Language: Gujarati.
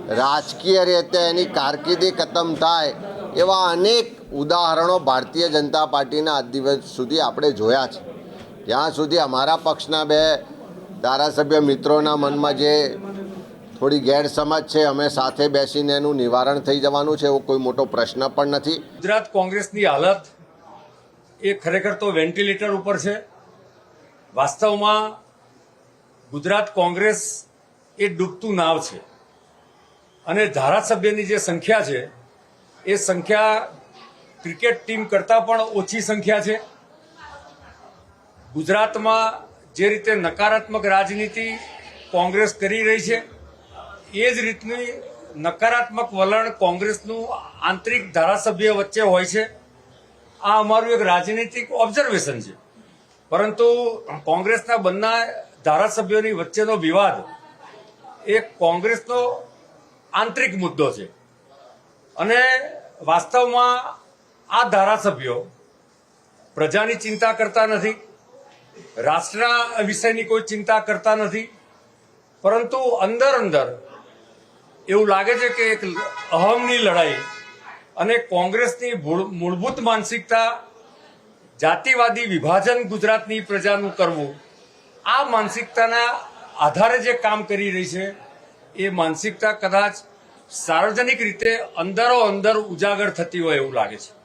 રાજકીય રીતે એની કારકિર્દી ખતમ થાય એવા અનેક ઉદાહરણો ભારતીય જનતા પાર્ટીના આજ દિવસ સુધી આપણે જોયા છે। જ્યાં સુધી અમારા પક્ષના બે ધારાસભ્ય મિત્રોના મનમાં જે થોડી ગેરસમજ છે, અમે સાથે બેસીને એનું નિવારણ થઈ જવાનું છે, એવો કોઈ મોટો પ્રશ્ન પણ નથી। ગુજરાત કોંગ્રેસની હાલત એ ખરેખર તો વેન્ટિલેટર ઉપર છે। વાસ્તવમાં ગુજરાત કોંગ્રેસ એ ડૂબતું નાવ છે અને ધારાસભ્યની જે સંખ્યા છે એ સંખ્યા ક્રિકેટ ટીમ કરતાં પણ ઓછી સંખ્યા છે। ગુજરાતમાં જે રીતે નકારાત્મક રાજનીતિ કોંગ્રેસ કરી રહી છે એ જ રીતની નકારાત્મક વલણ કોંગ્રેસનું આંતરિક ધારાસભ્ય વચ્ચે હોય છે। આ અમારું એક રાજનીતિક ઓબ્ઝર્વેશન છે, પરંતુ કોંગ્રેસના બંને ધારાસભ્યોની વચ્ચેનો વિવાદ એ કોંગ્રેસનો આંતરિક મુદ્દો છે અને વાસ્તવમાં આ ધારાસભ્યો પ્રજાની ચિંતા કરતા નથી, રાષ્ટ્રના વિષયની કોઈ ચિંતા કરતા નથી, પરંતુ અંદર અંદર એવું લાગે છે કે એક અહમની લડાઈ અને કોંગ્રેસની મૂળભૂત માનસિકતા જાતિવાદી વિભાજન ગુજરાતની પ્રજાનું કરવું, આ માનસિકતાના આધારે જે કામ કરી રહી છે એ માનસિકતા કદાચ સાર્વજનિક રીતે અંદરો અંદર ઉજાગર થતી હોય એવું લાગે છે।